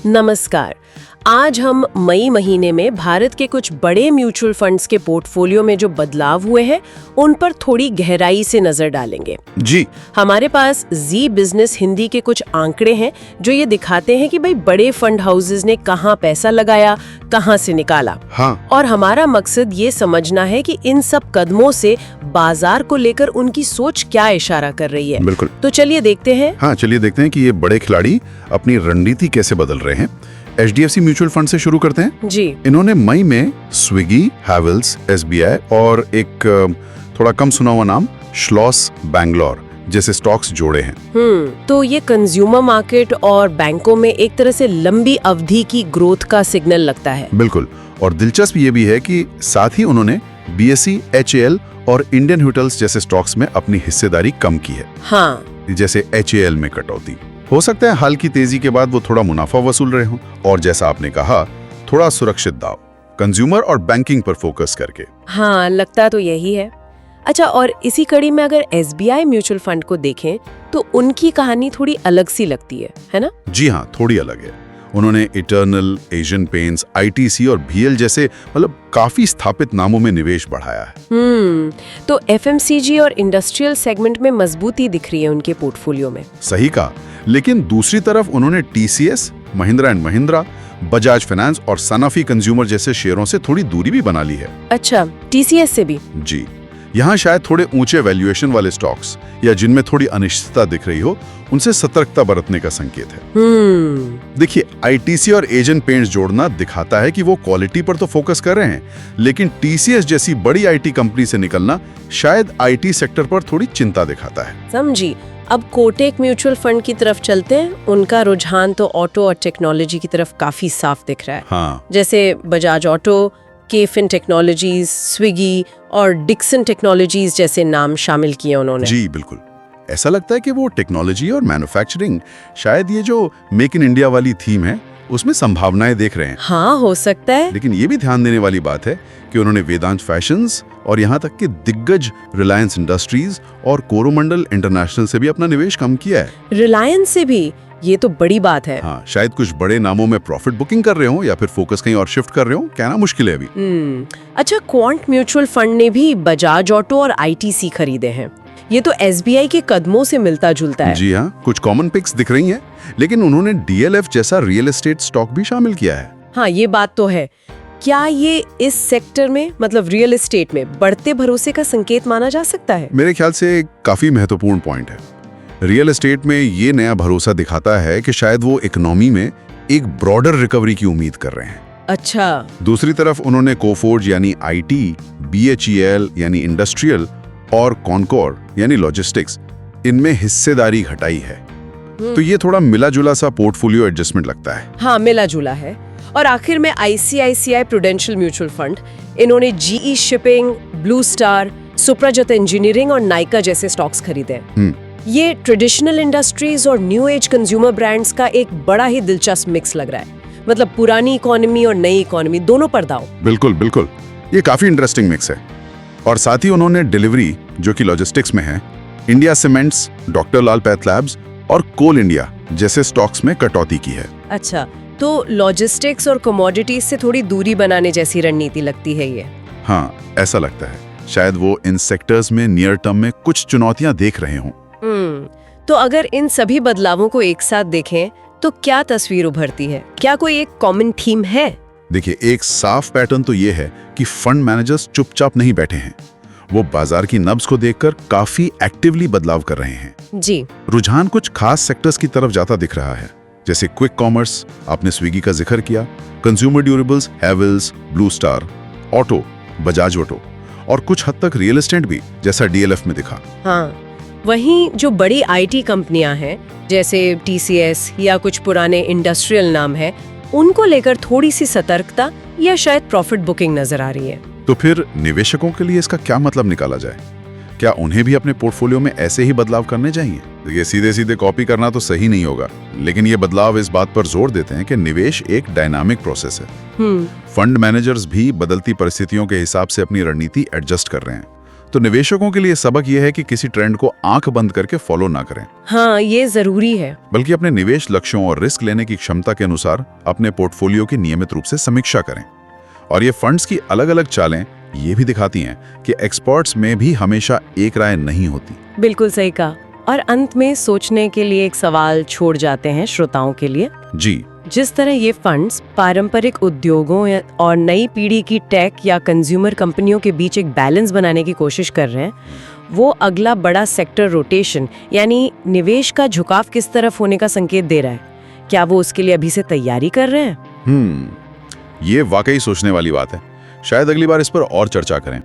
नमस्कार। आज हम मई महीने में भारत के कुछ बड़े म्यूचुअल फंड्स के पोर्टफोलियो में जो बदलाव हुए हैं उन पर थोड़ी गहराई से नजर डालेंगे। जी। हमारे पास जी बिजनेस हिंदी के कुछ आंकड़े हैं जो ये दिखाते हैं कि भाई बड़े फंड हाउसेस ने कहाँ पैसा लगाया, कहाँ से निकाला। हाँ। और हमारा मकसद ये समझना है कि इन सब कदमों से बाजार को लेकर उनकी सोच क्या इशारा कर रही है। बिल्कुल। तो चलिए देखते हैं। हाँ, चलिए देखते हैं कि ये बड़े खिलाड़ी अपनी रणनीति कैसे बदल रहे हैं। HDFC म्यूचुअल फंड से शुरू करते हैं। जी। इन्होंने मई में स्विगी, हैवेल्स, SBI और एक थोड़ा कम सुना हुआ नाम श्लॉस बैंगलोर जैसे स्टॉक्स जोड़े हैं। तो ये कंज्यूमर मार्केट और बैंकों में एक तरह से लंबी अवधि की ग्रोथ का सिग्नल लगता है। बिल्कुल। और दिलचस्प ये भी है कि साथ ही उन्होंने BSE, HAL और इंडियन होटल्स जैसे स्टॉक्स में अपनी हिस्सेदारी कम की है। हाँ। जैसे HAL में कटौती। हो सकता है हाल की तेजी के बाद वो थोड़ा मुनाफा वसूल रहे हों और जैसा आपने कहा थोड़ा सुरक्षित दाव, कंज्यूमर और बैंकिंग पर फोकस करके। हाँ, लगता तो यही है। अच्छा, और इसी कड़ी में अगर SBI म्यूचुअल फंड को देखें तो उनकी कहानी थोड़ी अलग सी लगती है ना? जी हाँ, थोड़ी अलग है। उन्होंने इटर्नल, एशियन पेंट्स, ITC और BL जैसे काफी स्थापित नामों में निवेश बढ़ाया है। तो FMCG और इंडस्ट्रियल सेगमेंट में मजबूती दिख रही है उनके पोर्टफोलियो में। सही कहा। लेकिन दूसरी तरफ उन्होंने TCS, Mahindra and Mahindra, Bajaj finance और सनाफी कंज्यूमर जैसे शेयरों से थोड़ी दूरी भी बना ली है। अच्छा, TCS से भी? जी। यहाँ शायद थोड़े ऊंचे वैल्यूएशन वाले स्टॉक्स या जिनमें थोड़ी अनिश्चितता दिख रही हो, उनसे सतर्कता बरतने का संकेत है। देखिए, ITC और एशियन पेंट्स जोड़ना दिखाता है कि वो क्वालिटी पर तो फोकस कर रहे हैं, लेकिन TCS जैसी बड़ी IT कंपनी से निकलना शायद IT सेक्टर पर थोड़ी चिंता दिखाता है। समझी। अब कोटक म्यूचुअल फंड की तरफ चलते हैं। उनका रुझान तो ऑटो और टेक्नोलॉजी की तरफ काफी साफ दिख रहा है। हाँ। जैसे बजाज ऑटो, केफिन टेक्नोलॉजीज, स्विगी और डिक्सन टेक्नोलॉजीज जैसे नाम शामिल किए उन्होंने। जी बिल्कुल। ऐसा लगता है कि वो टेक्नोलॉजी और मैन्युफैक्चरिंग, शायद ये जो मेक इन इंडिया वाली थीम है उसमें संभावनाएं देख रहे हैं। हाँ, हो सकता है। लेकिन ये भी ध्यान देने वाली बात है कि उन्होंने वेदांत फैशंस और यहाँ तक कि दिग्गज रिलायंस इंडस्ट्रीज और कोरोमंडल इंटरनेशनल से भी अपना निवेश कम किया है। रिलायंस से भी? ये तो बड़ी बात है। हाँ, शायद कुछ बड़े नामों में प्रॉफिट बुकिंग कर रहे हो या फिर फोकस कहीं और शिफ्ट कर रहे हो, कहना मुश्किल है अभी। अच्छा, क्वांट म्यूचुअल फंड ने भी बजाज ऑटो और ITC खरीदे हैं। ये तो SBI के कदमों से मिलता जुलता है। जी हाँ, कुछ कॉमन पिक्स दिख रही हैं, लेकिन उन्होंने DLF जैसा रियल एस्टेट स्टॉक भी शामिल किया है। हाँ, ये बात तो है। क्या ये इस सेक्टर में, मतलब रियल एस्टेट में, बढ़ते भरोसे का संकेत माना जा सकता है? मेरे ख्याल से काफी महत्वपूर्ण पॉइंट है। रियल एस्टेट में ये नया भरोसा दिखाता है कि शायद वो इकोनॉमी में एक ब्रॉडर रिकवरी की उम्मीद कर रहे हैं। अच्छा। दूसरी तरफ उन्होंने कोफोर्ज यानी IT, BHEL यानी इंडस्ट्रियल और कॉनकोर यानी लॉजिस्टिक्स, इनमें हिस्सेदारी घटाई है। तो ये थोड़ा मिला जुला सा पोर्टफोलियो एडजस्टमेंट लगता है। हाँ, मिला जुला है। और आखिर में ICICI प्रूडेंशियल म्यूचुअल फंड, इन्होंने GE shipping, blue star, Suprajit engineering और नाइका जैसे स्टॉक्स खरीदे हैं। ये ट्रेडिशनल इंडस्ट्रीज और न्यू एज कंज्यूमर ब्रांड्स का एक बड़ा ही दिलचस्प मिक्स लग रहा है। मतलब पुरानी इकोनॉमी और नई इकोनॉमी दोनों पर दाव। बिल्कुल बिल्कुल, ये काफी इंटरेस्टिंग मिक्स है। और साथ ही उन्होंने डिलीवरी, जो कि लॉजिस्टिक्स में है, इंडिया सीमेंट्स, डॉक्टर लाल पैथलैब्स और कोल इंडिया जैसे स्टॉक्स में कटौती की है। अच्छा, तो लॉजिस्टिक्स और कमोडिटीज से थोड़ी दूरी बनाने जैसी रणनीति लगती है ये। हाँ, ऐसा लगता है। शायद वो इन सेक्टर्स में नियर टर्म में कुछ चुनौतियां देख रहे हों। तो अगर इन सभी बदलावों को एक साथ देखें तो क्या तस्वीर उभरती है? क्या कोई एक कॉमन थीम है? देखिए, एक साफ पैटर्न तो ये है कि फंड मैनेजर्स चुपचाप नहीं बैठे हैं। वो बाजार की नब्ज को देखकर काफी एक्टिवली बदलाव कर रहे हैं। जी। रुझान कुछ खास सेक्टर्स की तरफ जाता दिख रहा है, जैसे क्विक कॉमर्स, आपने स्विगी का जिक्र किया, consumer durables, Havells, blue star, auto, Bajaj auto और कुछ हद तक रियल एस्टेट भी, जैसा DLF में दिखा। हाँ, वहीं जो बड़ी IT कंपनियां हैं जैसे TCS या कुछ पुराने इंडस्ट्रियल नाम है, उनको लेकर थोड़ी सी सतर्कता या शायद प्रॉफिट बुकिंग नजर आ रही है। तो फिर निवेशकों के लिए इसका क्या मतलब निकाला जाए? क्या उन्हें भी अपने पोर्टफोलियो में ऐसे ही बदलाव करने चाहिए? ये सीधे सीधे कॉपी करना तो सही नहीं होगा, लेकिन ये बदलाव इस बात पर जोर देते हैं कि निवेश एक डायनामिक प्रोसेस है। फंड मैनेजर्स भी बदलती परिस्थितियों के हिसाब से अपनी रणनीति एडजस्ट कर रहे हैं। तो निवेशकों के लिए सबक यह है कि किसी ट्रेंड को आंख बंद करके फॉलो ना करें, हाँ, ये जरूरी है। बल्कि अपने निवेश लक्ष्यों और रिस्क लेने की क्षमता के अनुसार अपने पोर्टफोलियो की नियमित रूप से समीक्षा करें। और ये फंड्स की अलग अलग चालें ये भी दिखाती हैं कि एक्सपर्ट्स में भी हमेशा एक राय नहीं होती। बिल्कुल सही कहा। और अंत में सोचने के लिए एक सवाल छोड़ जाते हैं श्रोताओं के लिए। जी, जिस तरह ये फंड्स पारंपरिक उद्योगों और नई पीढ़ी की टेक या कंज्यूमर कंपनियों के बीच एक बैलेंस बनाने की कोशिश कर रहे हैं, वो अगला बड़ा सेक्टर रोटेशन यानी निवेश का झुकाव किस तरफ होने का संकेत दे रहा है? क्या वो उसके लिए अभी से तैयारी कर रहे हैं? ये वाकई सोचने वाली बात है। शायद अगली बार इस पर और चर्चा करें।